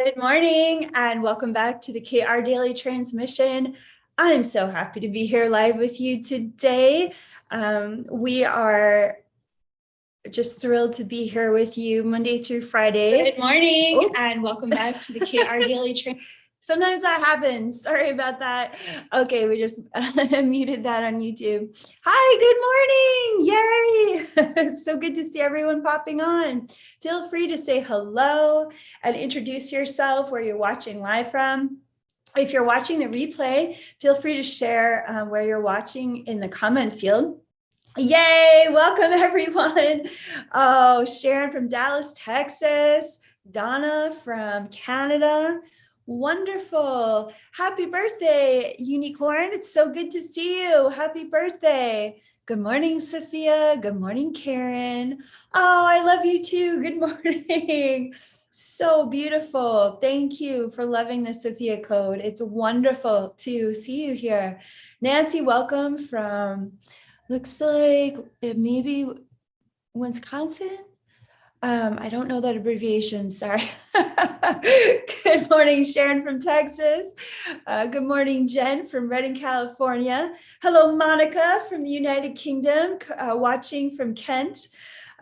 Good morning and welcome back to the KR Daily Transmission. I'm so happy to be here live with you today. We are just thrilled to be here with you Monday through Friday. Good morning and welcome back to the KR Daily Transmission. Sometimes that happens. Sorry about that. Okay, we just muted that on YouTube. Hi, good morning. Yay. So good to see everyone popping on. Feel free to say hello and introduce yourself, where you're watching live from. If you're watching the replay, feel free to share where you're watching in the comment field. Yay, welcome everyone. Oh, Sharon from Dallas, Texas. Donna from Canada. Wonderful. Happy birthday, Unicorn. It's so good to see you. Happy birthday. Good morning, Sophia. Good morning, Karen. Oh, I love you too. Good morning. So beautiful. Thank you for loving the Sophia code. It's wonderful to see you here. Nancy, welcome from, looks like maybe Wisconsin. I don't know that abbreviation, sorry. Good morning, Sharon from Texas. Good morning, Jen from Redding, California. Hello, Monica from the United Kingdom, watching from Kent.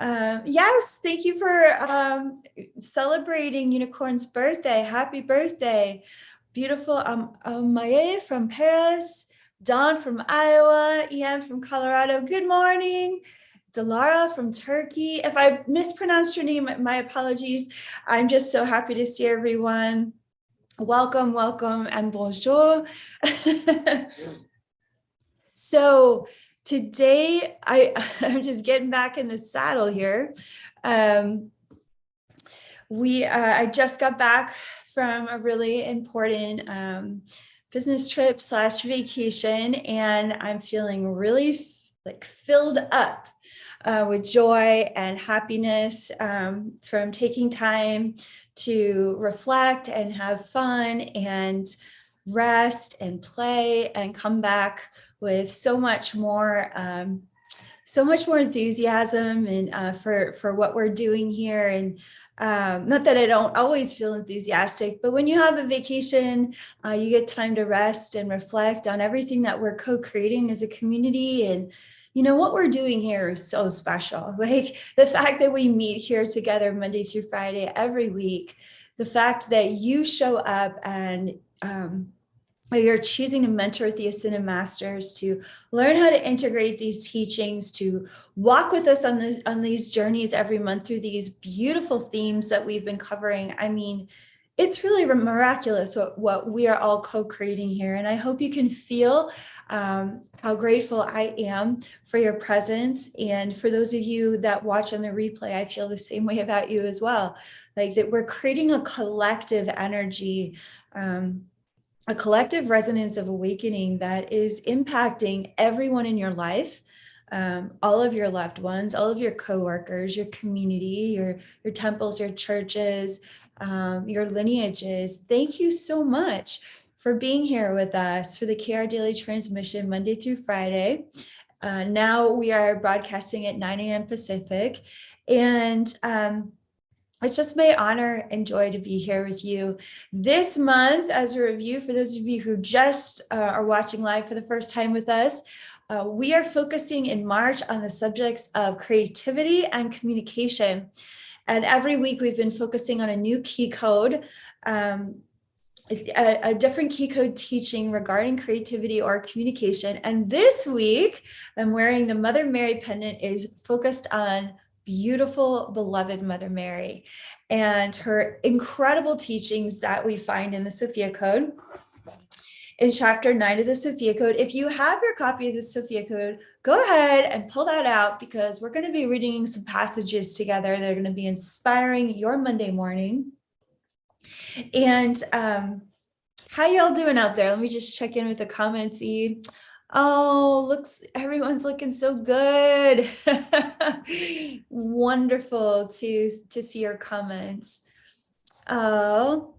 Yes, thank you for celebrating Unicorn's birthday. Happy birthday. Beautiful Maye from Paris, Dawn from Iowa, Ian from Colorado. Good morning. Delara from Turkey. If I mispronounced your name, my apologies. I'm just so happy to see everyone. Welcome, welcome, and bonjour. So today, I'm just getting back in the saddle here. I just got back from a really important business trip / vacation, and I'm feeling really filled up with joy and happiness from taking time to reflect and have fun and rest and play and come back with so much more enthusiasm and for what we're doing here. And not that I don't always feel enthusiastic, but when you have a vacation, you get time to rest and reflect on everything that we're co-creating as a community. And you know, what we're doing here is so special. Like the fact that we meet here together Monday through Friday every week, the fact that you show up and you're choosing to mentor with the Ascended Masters, to learn how to integrate these teachings, to walk with us on these journeys every month through these beautiful themes that we've been covering. I mean, it's really miraculous what we are all co-creating here. And I hope you can feel how grateful I am for your presence. And for those of you that watch on the replay, I feel the same way about you as well. Like that we're creating a collective energy, a collective resonance of awakening that is impacting everyone in your life, all of your loved ones, all of your coworkers, your community, your temples, your churches, your lineages. Thank you so much for being here with us for the KR Daily Transmission Monday through Friday. Now we are broadcasting at 9 a.m. Pacific. And it's just my honor and joy to be here with you this month. As a review, for those of you who just are watching live for the first time with us, we are focusing in March on the subjects of creativity and communication. And every week we've been focusing on a new key code, a different key code teaching regarding creativity or communication. And this week, I'm wearing the Mother Mary pendant, is focused on beautiful, beloved Mother Mary and her incredible teachings that we find in the Sophia Code. In chapter 9 of the Sophia Code. If you have your copy of the Sophia Code, go ahead and pull that out, because we're going to be reading some passages together that are going to be inspiring your Monday morning. And how y'all doing out there? Let me just check in with the comment feed. Oh, everyone's looking so good. Wonderful to see your comments. Oh,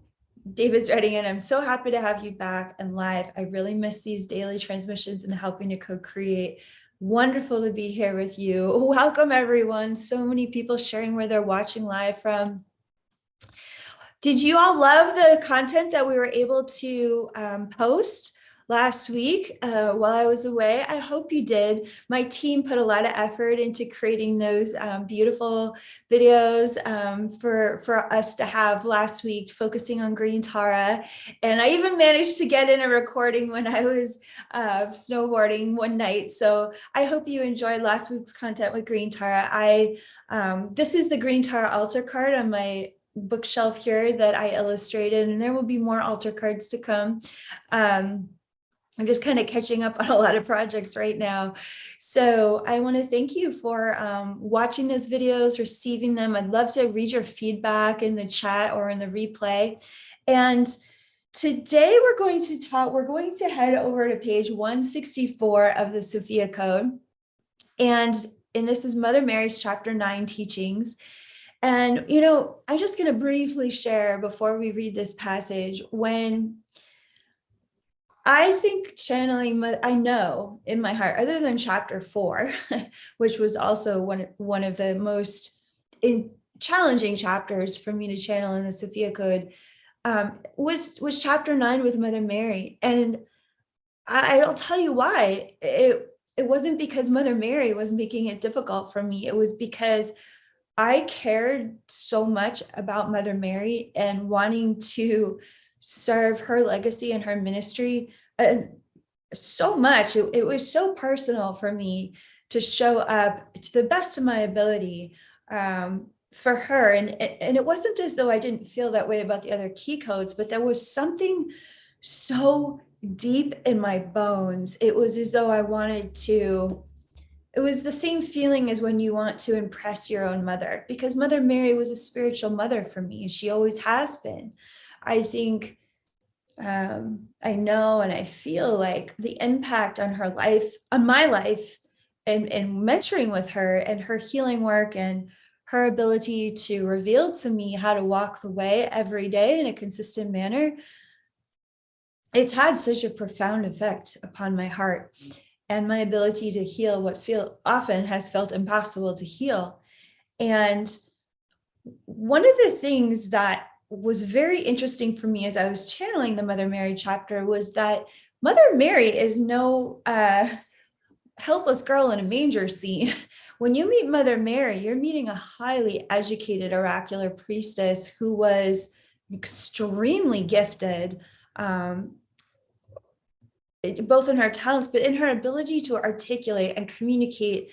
David's writing in, I'm so happy to have you back and live. I really miss these daily transmissions and helping to co-create. Wonderful to be here with you. Welcome, everyone. So many people sharing where they're watching live from. Did you all love the content that we were able to post last week while I was away? I hope you did. My team put a lot of effort into creating those beautiful videos for us to have last week, focusing on green Tara. And I even managed to get in a recording when I was snowboarding one night. So I hope you enjoyed last week's content with green Tara. This is the green Tara altar card on my bookshelf here that I illustrated, and there will be more altar cards to come. I'm just kind of catching up on a lot of projects right now. So I want to thank you for watching those videos, receiving them. I'd love to read your feedback in the chat or in the replay. And today we're going to head over to page 164 of the Sophia Code. And this is Mother Mary's chapter 9 teachings. And, I'm just going to briefly share before we read this passage, when I think channeling, I know in my heart, other than chapter 4, which was also one of the most challenging chapters for me to channel in the Sophia Code, was chapter 9 with Mother Mary. And I'll tell you why. It wasn't because Mother Mary was making it difficult for me. It was because I cared so much about Mother Mary and wanting to serve her legacy and her ministry, and so much. It was so personal for me to show up to the best of my ability for her. And it wasn't as though I didn't feel that way about the other key codes, but there was something so deep in my bones. It was as though I wanted to. It was the same feeling as when you want to impress your own mother, because Mother Mary was a spiritual mother for me. She always has been. I think, I know and I feel like the impact on her life, on my life, and mentoring with her and her healing work and her ability to reveal to me how to walk the way every day in a consistent manner, it's had such a profound effect upon my heart and my ability to heal what often has felt impossible to heal. And one of the things that was very interesting for me as I was channeling the Mother Mary chapter was that Mother Mary is no helpless girl in a manger scene. When you meet Mother Mary, you're meeting a highly educated oracular priestess who was extremely gifted, both in her talents, but in her ability to articulate and communicate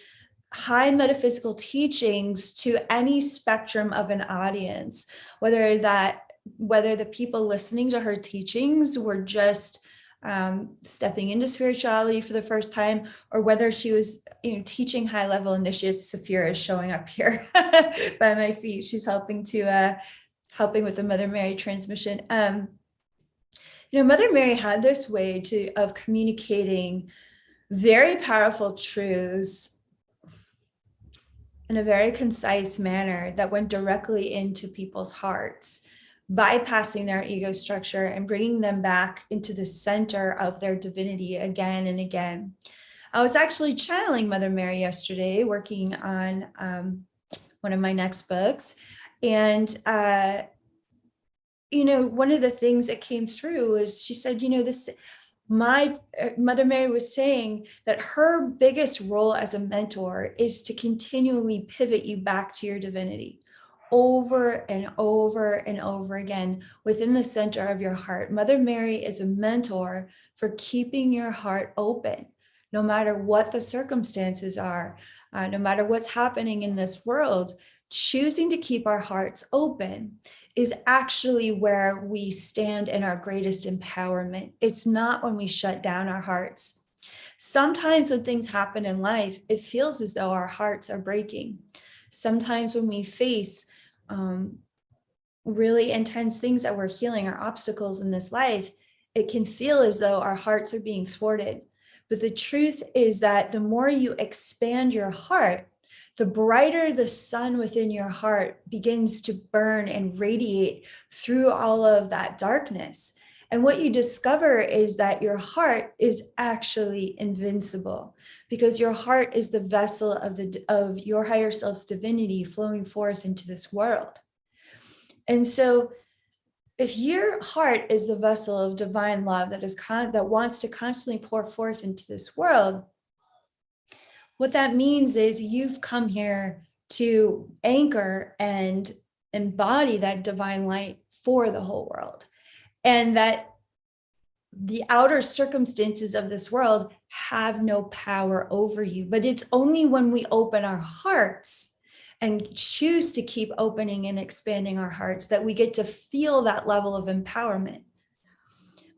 high metaphysical teachings to any spectrum of an audience, whether the people listening to her teachings were just stepping into spirituality for the first time, or whether she was teaching high level initiates. Sophia is showing up here by my feet. She's helping with the Mother Mary transmission. Mother Mary had this way of communicating very powerful truths in a very concise manner that went directly into people's hearts, bypassing their ego structure and bringing them back into the center of their divinity again and again. I was actually channeling Mother Mary yesterday, working on one of my next books. And one of the things that came through is she said, my Mother Mary was saying that her biggest role as a mentor is to continually pivot you back to your divinity over and over and over again within the center of your heart. Mother Mary is a mentor for keeping your heart open, no matter what the circumstances are, no matter what's happening in this world. Choosing to keep our hearts open is actually where we stand in our greatest empowerment. It's not when we shut down our hearts. Sometimes when things happen in life, it feels as though our hearts are breaking. Sometimes when we face really intense things that we're healing, or obstacles in this life, it can feel as though our hearts are being thwarted. But the truth is that the more you expand your heart, the brighter the sun within your heart begins to burn and radiate through all of that darkness. And what you discover is that your heart is actually invincible, because your heart is the vessel of your higher self's divinity flowing forth into this world. And so if your heart is the vessel of divine love that wants to constantly pour forth into this world, what that means is you've come here to anchor and embody that divine light for the whole world. And that the outer circumstances of this world have no power over you. But it's only when we open our hearts and choose to keep opening and expanding our hearts that we get to feel that level of empowerment.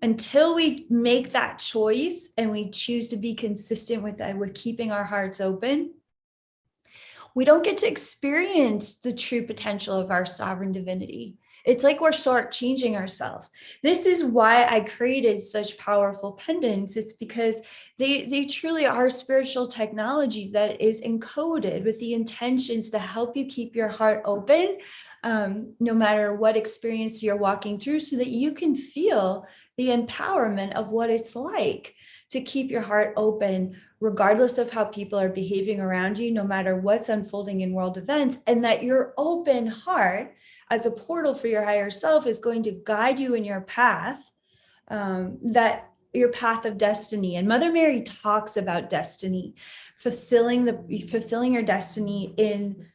Until we make that choice and we choose to be consistent with that, with keeping our hearts open, we don't get to experience the true potential of our sovereign divinity. It's like we're shortchanging ourselves. This is why I created such powerful pendants. It's because they truly are spiritual technology that is encoded with the intentions to help you keep your heart open, no matter what experience you're walking through, so that you can feel the empowerment of what it's like to keep your heart open, regardless of how people are behaving around you, no matter what's unfolding in world events, and that your open heart as a portal for your higher self is going to guide you in your path, that your path of destiny. And Mother Mary talks about destiny, fulfilling your destiny in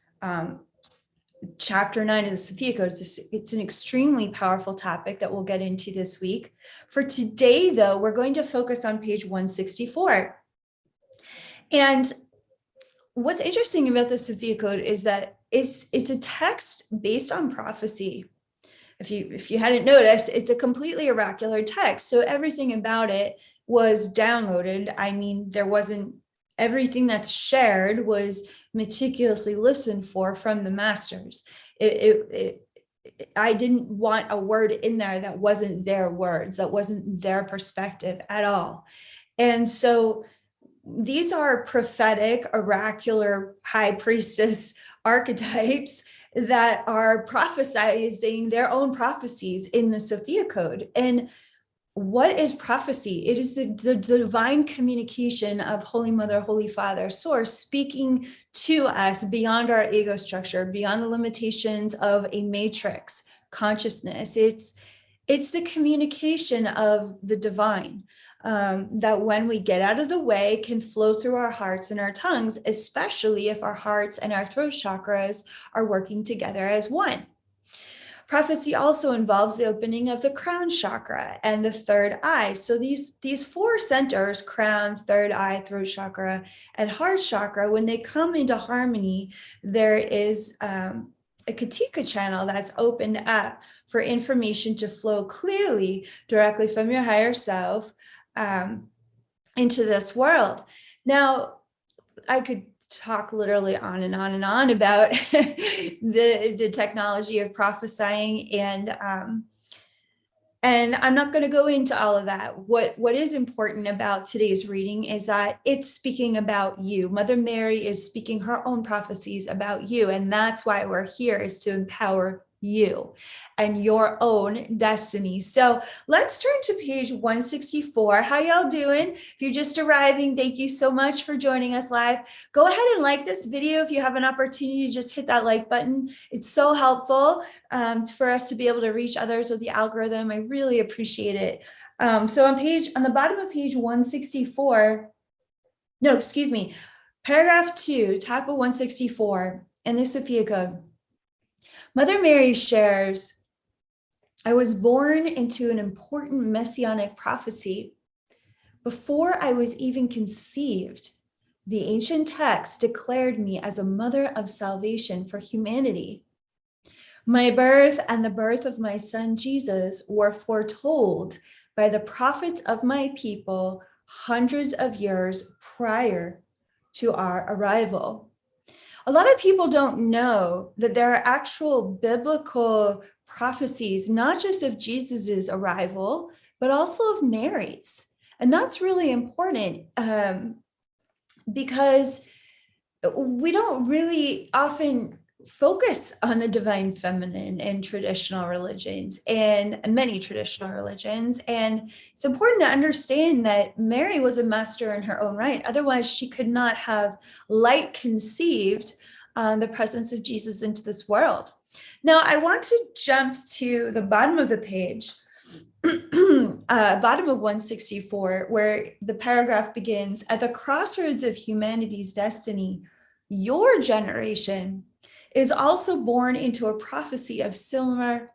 chapter 9 of the Sophia Code. It's an extremely powerful topic that we'll get into this week. For today, though, we're going to focus on page 164. And what's interesting about the Sophia Code is that it's a text based on prophecy. If you hadn't noticed, it's a completely oracular text. So everything about it was downloaded. I mean, everything that's shared was meticulously listened for from the masters. I didn't want a word in there that wasn't their words, that wasn't their perspective at all. And so these are prophetic, oracular, high priestess archetypes that are prophesizing their own prophecies in the Sophia Code. And what is prophecy? It is the divine communication of Holy Mother, Holy Father, Source, speaking to us beyond our ego structure, beyond the limitations of a matrix consciousness. It's the communication of the divine, that when we get out of the way can flow through our hearts and our tongues, especially if our hearts and our throat chakras are working together as one. Prophecy also involves the opening of the crown chakra and the third eye. So these four centers, crown, third eye, throat chakra, and heart chakra, when they come into harmony, there is a Katika channel that's opened up for information to flow clearly directly from your higher self into this world. Now, I could talk literally on and on and on about the technology of prophesying, and I'm not going to go into all of that. What is important about today's reading is that it's speaking about you. Mother Mary is speaking her own prophecies about you, and that's why we're here, is to empower you and your own destiny. So let's turn to page 164. How y'all doing? If you're just arriving, thank you so much for joining us live. Go ahead and like this video if you have an opportunity. Just hit that like button. It's so helpful for us to be able to reach others with the algorithm. I really appreciate it. So on the bottom of page 164, paragraph 2, top of 164 in the Sophia Code, Mother Mary shares, I was born into an important messianic prophecy. Before I was even conceived, the ancient text declared me as a mother of salvation for humanity. My birth and the birth of my son Jesus were foretold by the prophets of my people hundreds of years prior to our arrival. A lot of people don't know that there are actual biblical prophecies, not just of Jesus's arrival, but also of Mary's. And that's really important because we don't really often focus on the divine feminine in traditional religions and many traditional religions. And it's important to understand that Mary was a master in her own right. Otherwise, she could not have light conceived the presence of Jesus into this world. Now, I want to jump to the bottom of the page, bottom of 164, where the paragraph begins, at the crossroads of humanity's destiny, your generation is also born into a prophecy of similar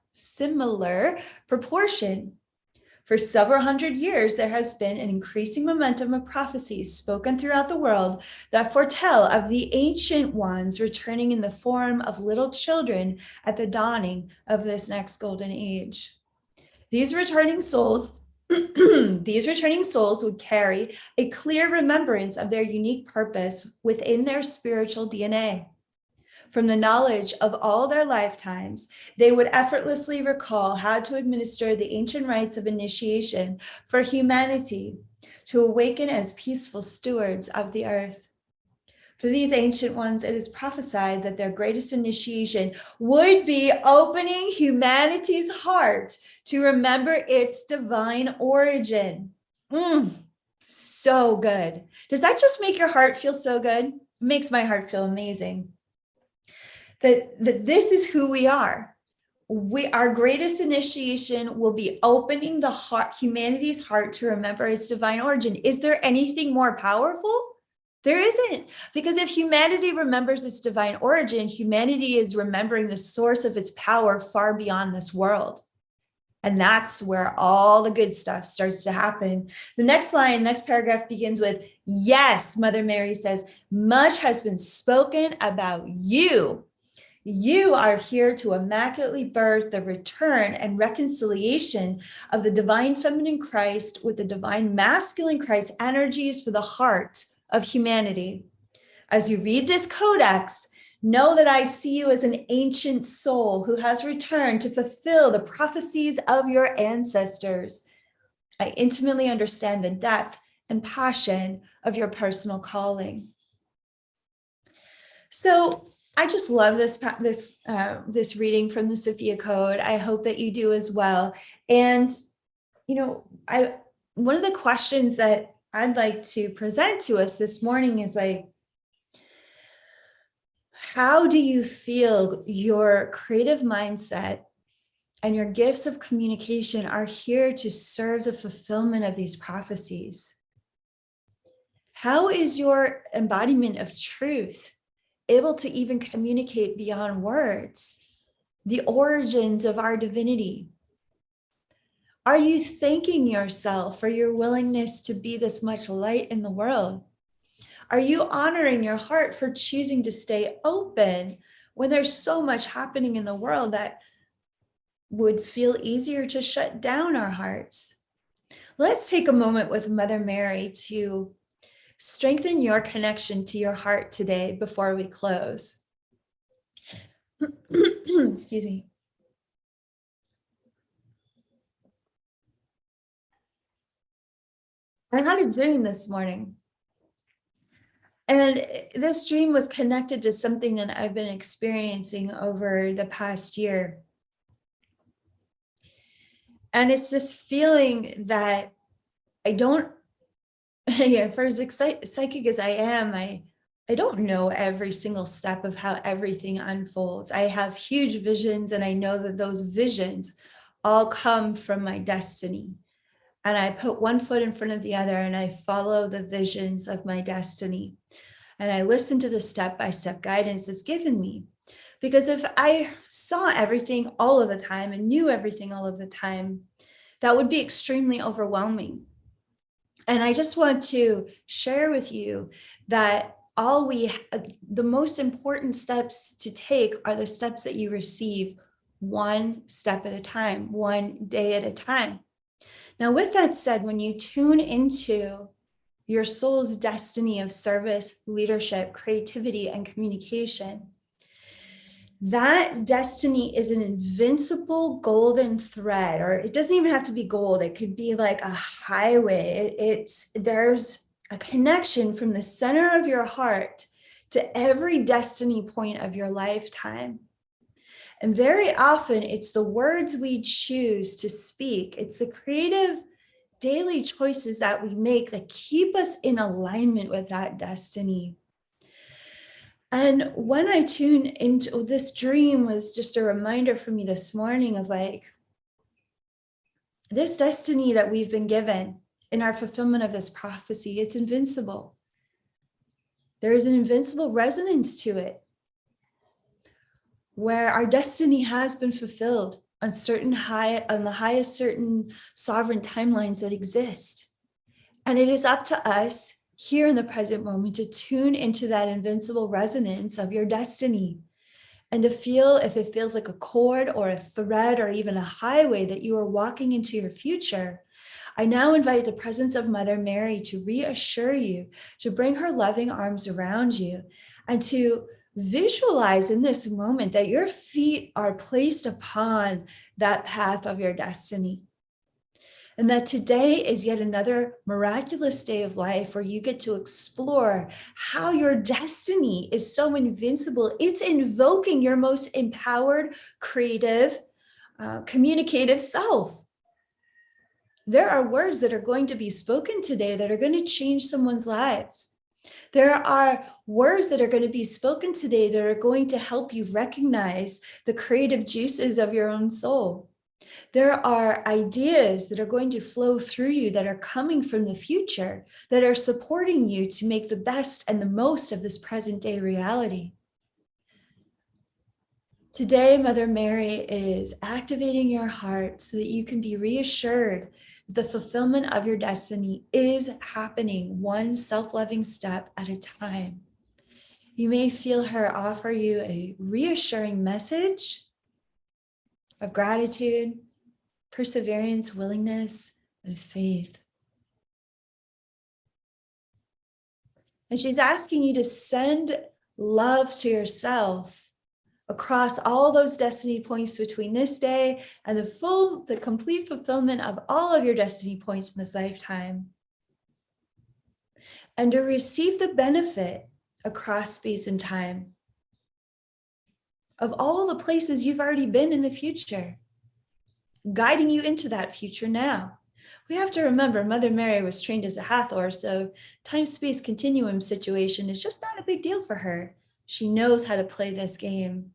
proportion. For several hundred years, there has been an increasing momentum of prophecies spoken throughout the world that foretell of the ancient ones returning in the form of little children at the dawning of this next golden age. These returning souls would carry a clear remembrance of their unique purpose within their spiritual DNA. From the knowledge of all their lifetimes, they would effortlessly recall how to administer the ancient rites of initiation for humanity to awaken as peaceful stewards of the earth. For these ancient ones, it is prophesied that their greatest initiation would be opening humanity's heart to remember its divine origin. So good. Does that just make your heart feel so good? It makes my heart feel amazing. That this is who we are. Our greatest initiation will be opening the heart, humanity's heart, to remember its divine origin. Is there anything more powerful? There isn't, because if humanity remembers its divine origin, humanity is remembering the source of its power far beyond this world. And that's where all the good stuff starts to happen. The next paragraph begins with, yes, Mother Mary says, much has been spoken about you. You are here to immaculately birth the return and reconciliation of the divine feminine Christ with the divine masculine Christ energies for the heart of humanity. As you read this codex, know that I see you as an ancient soul who has returned to fulfill the prophecies of your ancestors. I intimately understand the depth and passion of your personal calling. So I just love this reading from the Sophia Code. I hope that you do as well. And one of the questions that I'd like to present to us this morning is like, how do you feel your creative mindset and your gifts of communication are here to serve the fulfillment of these prophecies? How is your embodiment of truth able to even communicate beyond words the origins of our divinity? Are you thanking yourself for your willingness to be this much light in the world? Are you honoring your heart for choosing to stay open when there's so much happening in the world that would feel easier to shut down our hearts? Let's take a moment with Mother Mary to strengthen your connection to your heart today before we close. Excuse me. I had a dream this morning. And this dream was connected to something that I've been experiencing over the past year. And it's this feeling that I don't, for as psychic as I am, I don't know every single step of how everything unfolds. I have huge visions, and I know that those visions all come from my destiny. And I put one foot in front of the other, and I follow the visions of my destiny. And I listen to the step-by-step guidance that's given me. Because if I saw everything all of the time and knew everything all of the time, that would be extremely overwhelming. And I just want to share with you that the most important steps to take are the steps that you receive one step at a time, one day at a time. Now, with that said, when you tune into your soul's destiny of service, leadership, creativity, and communication, that destiny is an invincible golden thread, or it doesn't even have to be gold. It could be like a highway. There's a connection from the center of your heart to every destiny point of your lifetime. And very often it's the words we choose to speak. It's the creative daily choices that we make that keep us in alignment with that destiny. And when I tune into this dream was just a reminder for me this morning of like this destiny that we've been given in our fulfillment of this prophecy. It's invincible. There is an invincible resonance to it where our destiny has been fulfilled on the highest certain sovereign timelines that exist. And it is up to us here in the present moment to tune into that invincible resonance of your destiny and to feel if it feels like a cord or a thread or even a highway that you are walking into your future. I now invite the presence of Mother Mary to reassure you, to bring her loving arms around you, and to visualize in this moment that your feet are placed upon that path of your destiny. And that today is yet another miraculous day of life where you get to explore how your destiny is so invincible. It's invoking your most empowered, creative, communicative self. There are words that are going to be spoken today that are going to change someone's lives. There are words that are going to be spoken today that are going to help you recognize the creative juices of your own soul. There are ideas that are going to flow through you that are coming from the future, that are supporting you to make the best and the most of this present day reality. Today, Mother Mary is activating your heart so that you can be reassured that the fulfillment of your destiny is happening one self-loving step at a time. You may feel her offer you a reassuring message of gratitude, perseverance, willingness, and faith. And she's asking you to send love to yourself across all those destiny points between this day and the complete fulfillment of all of your destiny points in this lifetime. And to receive the benefit across space and time of all the places you've already been in the future, guiding you into that future now. We have to remember Mother Mary was trained as a Hathor, so time-space continuum situation is just not a big deal for her. She knows how to play this game.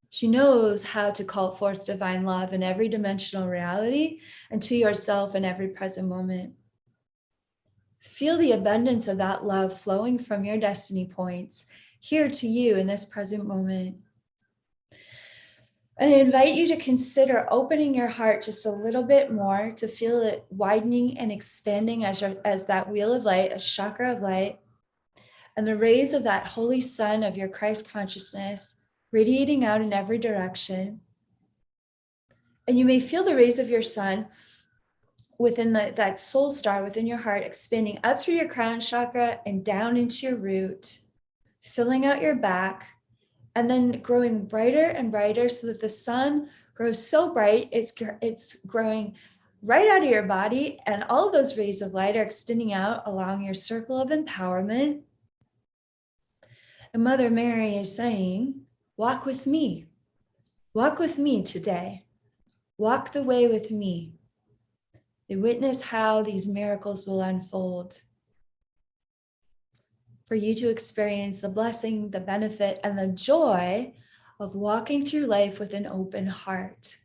She knows how to call forth divine love in every dimensional reality and to yourself in every present moment. Feel the abundance of that love flowing from your destiny points here to you in this present moment. And I invite you to consider opening your heart just a little bit more to feel it widening and expanding as that wheel of light, a chakra of light, and the rays of that holy sun of your Christ consciousness radiating out in every direction. And you may feel the rays of your sun within that soul star within your heart, expanding up through your crown chakra and down into your root, filling out your back, and then growing brighter and brighter so that the sun grows so bright, it's growing right out of your body, and all of those rays of light are extending out along your circle of empowerment. And Mother Mary is saying, walk with me today. Walk the way with me. And witness how these miracles will unfold for you to experience the blessing, the benefit, and the joy of walking through life with an open heart.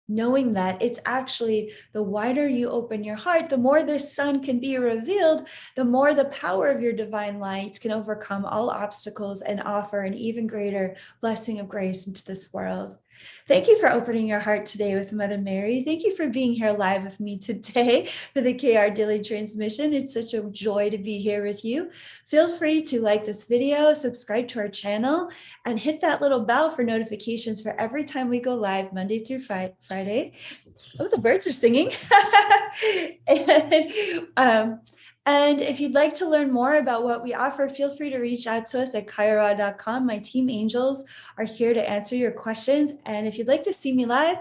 Knowing that it's actually the wider you open your heart, the more this sun can be revealed, the more the power of your divine light can overcome all obstacles and offer an even greater blessing of grace into this world. Thank you for opening your heart today with Mother Mary. Thank you for being here live with me today for the KR Daily Transmission. It's such a joy to be here with you. Feel free to like this video, subscribe to our channel, and hit that little bell for notifications for every time we go live Monday through Friday. Oh, the birds are singing. And if you'd like to learn more about what we offer, feel free to reach out to us at kaiyara.com. My team angels are here to answer your questions. And if you'd like to see me live,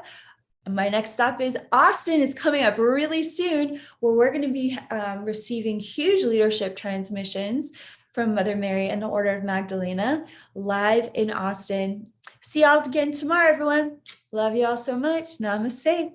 my next stop is Austin is coming up really soon, where we're going to be receiving huge leadership transmissions from Mother Mary and the Order of Magdalena live in Austin. See y'all again tomorrow, everyone. Love you all so much. Namaste.